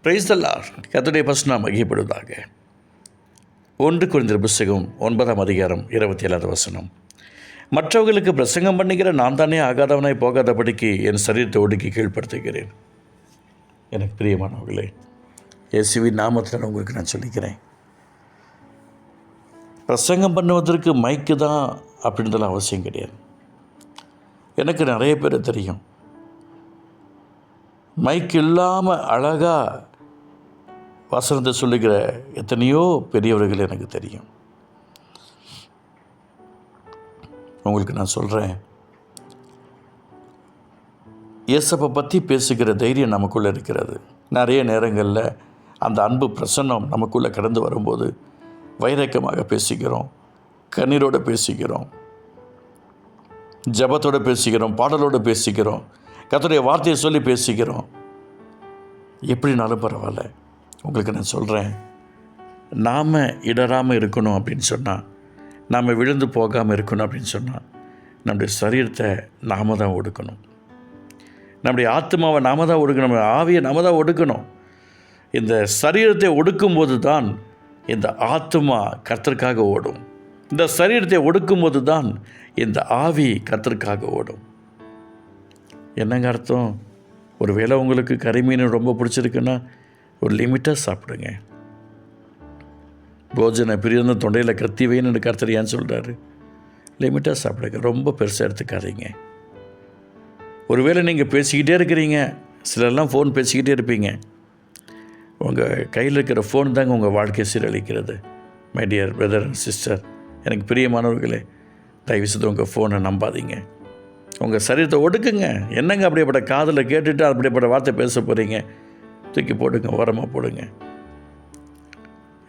Praise the Lord. கர்த்தருடைய பரிசுத்த நாமம் மகிமைப்படுவதாக. 1 கொரிந்தியர் புத்தகம் 9:27 மற்றவர்களுக்கு பிரசங்கம் பண்ணுகிற நான் தானே ஆகாதவனாய் போகாதபடிக்கு என் சரீரத்தை ஒடுக்கி கீழ்ப்படுத்துகிறேன். எனக்கு பிரியமானவர்களே, இயேசுவின் நாமத்தில் உங்களுக்கு நான் சொல்லிக்கிறேன், பிரசங்கம் பண்ணுவதற்கு மைக்கு தான் அப்படின்றதுலாம் அவசியம் கிடையாது. எனக்கு நிறைய பேர் தெரியும், மைக் இல்லாமல் அழகாக வசனத்தை சொல்லுகிற எத்தனையோ பெரியவர்கள் எனக்கு தெரியும். உங்களுக்கு நான் சொல்கிறேன், இயேசுவை பற்றி பேசுகிற தைரியம் நமக்குள்ளே இருக்கிறது. நிறைய நேரங்களில் அந்த அன்பு பிரசன்னம் நமக்குள்ளே கடந்து வரும்போது வைரக்கமாக பேசிக்கிறோம், கண்ணீரோடு பேசிக்கிறோம், ஜபத்தோடு பேசிக்கிறோம், பாடலோடு பேசிக்கிறோம், கர்த்தருடைய வார்த்தையை சொல்லி பேசிக்கிறோம். எப்படினாலும் பரவாயில்ல, உங்களுக்கு நான் சொல்கிறேன், நாம் இடராமல் இருக்கணும் அப்படின்னு சொன்னால், நாம் விழுந்து போகாமல் இருக்கணும் அப்படின்னு சொன்னால், நம்முடைய சரீரத்தை நாம் தான் ஒடுக்கணும், நம்முடைய ஆத்மாவை நாம் தான் ஒடுக்கணும், நம்ம ஆவியை நாம் தான் ஒடுக்கணும். இந்த சரீரத்தை ஒடுக்கும்போது தான் இந்த ஆத்மா கர்த்தருக்காக ஓடும். இந்த சரீரத்தை ஒடுக்கும்போது தான் இந்த ஆவி கர்த்தருக்காக ஓடும். என்னங்க அர்த்தம்? ஒரு வேளை உங்களுக்கு கறிமீன் ரொம்ப பிடிச்சிருக்குன்னா ஒரு லிமிட்டாக சாப்பிடுங்க. போஜனை பிரியந்த தொண்டையில் கத்தி வைன்னு கர்த்தர் ஏன் சொல்கிறாரு? லிமிட்டாக சாப்பிடுங்க, ரொம்ப பெருசாக எடுத்துக்காதீங்க. ஒருவேளை நீங்கள் பேசிக்கிட்டே இருக்கிறீங்க, சிலர்லாம் ஃபோன் பேசிக்கிட்டே இருப்பீங்க. உங்கள் கையில் இருக்கிற ஃபோன் தாங்க உங்கள் வாழ்க்கையை சீரழிக்கிறது. My dear brother and sister, எனக்கு பிரியமானவர்களே, தயவுசெய்து உங்கள் ஃபோனை நம்பாதீங்க. உங்கள் சரீரத்தை ஒடுக்குங்க. என்னங்க அப்படியேப்பட்ட காதில் கேட்டுட்டு அப்படியேப்பட்ட வார்த்தை பேச போகிறீங்க? தூக்கி போடுங்க, ஓரமாக போடுங்க.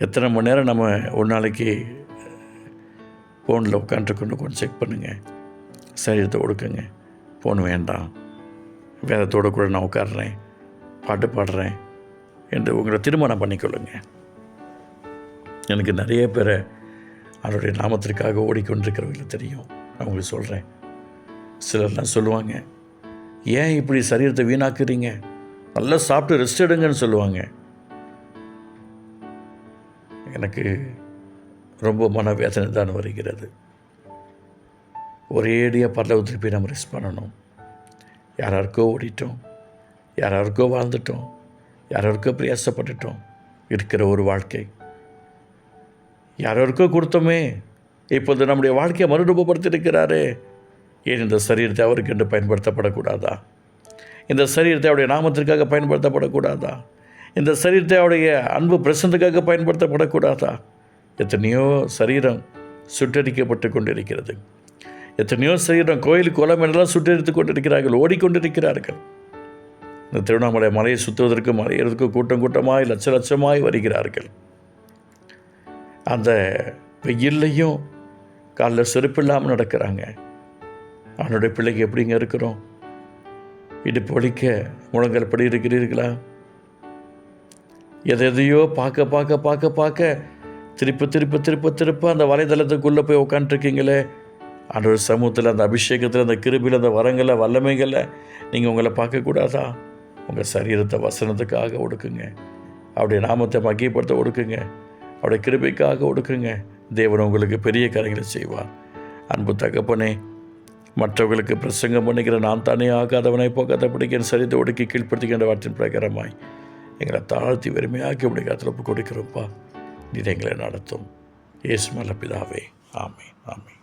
எத்தனை மணி நேரம் நம்ம ஒரு நாளைக்கு ஃபோனில் உட்காந்துருக்கணும், கொஞ்சம் செக் பண்ணுங்கள். சரீரத்தை ஒடுக்குங்க. ஃபோன் வேண்டாம், வேதத்தோடு கூட நான் உட்காடுறேன், பாட்டு பாடுறேன் என்று உங்களை திருமணம் பண்ணிக்கொள்ளுங்க. எனக்கு நிறைய பேரை அவருடைய நாமத்திற்காக ஓடிக்கொண்டிருக்கிறவங்களுக்கு தெரியும். நான் உங்களுக்கு சொல்கிறேன், சிலர்லாம் சொல்லுவாங்க, ஏன் இப்படி சரீரத்தை வீணாக்குறீங்க, நல்லா சாப்பிட்டு ரெஸ்ட் எடுங்கன்னு சொல்லுவாங்க. எனக்கு ரொம்ப மனவேதனை தான் வருகிறது. ஒரேடியாக பரலோகத்தில் போய் நம்ம ரெஸ்ட் பண்ணணும். யாராருக்கோ ஓடிட்டோம், யாராருக்கோ வாழ்ந்துட்டோம், யாராருக்கோ பிரயாசப்பட்டுட்டோம். இருக்கிற ஒரு வாழ்க்கை யாராருக்கோ கொடுத்தோமே, இப்போது நம்முடைய வாழ்க்கையை மறுரூபப்படுத்தியிருக்கிறாரே, ஏன் இந்த சரீரத்தை அவருக்கு என்று பயன்படுத்தப்படக்கூடாதா? இந்த சரீரத்தை அவருடைய நாமத்திற்காக பயன்படுத்தப்படக்கூடாதா? இந்த சரீரத்தை அவருடைய அன்பு பிரசனத்துக்காக பயன்படுத்தப்படக்கூடாதா? எத்தனையோ சரீரம் சுட்டரிக்கப்பட்டு கொண்டிருக்கிறது. எத்தனையோ சரீரம் கோயில் குளம் என்றெல்லாம் சுட்டரித்து கொண்டிருக்கிறார்கள், ஓடிக்கொண்டிருக்கிறார்கள். இந்த திருவண்ணாமலை மலையை சுற்றுவதற்கு மலையிறதுக்கு கூட்டம் கூட்டமாய் லட்ச லட்சமாய் வருகிறார்கள். அந்த வெயில்லையும் காலில் செருப்பு இல்லாமல் நடக்கிறாங்க. அவனுடைய பிள்ளைக்கு எப்படிங்க இருக்கிறோம்? இடுப்பு வலிக்க முழங்கல் படி இருக்கிறீர்களா? எதையோ பார்க்க பார்க்க பார்க்க பார்க்க திருப்ப திருப்ப திருப்ப திருப்ப அந்த வலைதளத்துக்குள்ளே போய் உட்காந்துருக்கீங்களே. ஆண்டவர் சமூகத்தில், அந்த அபிஷேகத்தில், அந்த கிருபையில், அந்த வரங்களை வல்லமைகளை நீங்கள் உங்களை பார்க்கக்கூடாதா? உங்கள் சரீரத்தை வசனத்துக்காக ஒடுக்குங்க, அவருடைய நாமத்தை மகிமைப்படுத்த ஒடுக்குங்க, அவருடைய கிருபைக்காக ஒடுக்குங்க. தேவன் உங்களுக்கு பெரிய காரியங்களை செய்வார். அன்பு தகப்பனே, மற்றவர்களுக்கு பிரசங்கம் பண்ணுகிற நான் தானே ஆகாதவனாய் போகாதபடிக்கு என் சரீரத்தை ஒடுக்கி கீழ்ப்படுத்துகின்ற வார்த்தையின் பிரகாரமாய் எங்களை தாழ்த்தி வெறுமையாக்கி அப்படி காத்தில் ஒப்பு கொடுக்கிறோம்ப்பா. நீர் எங்களை நடத்தும். இயேசு நல்ல பிதாவே. ஆமென், ஆமென்.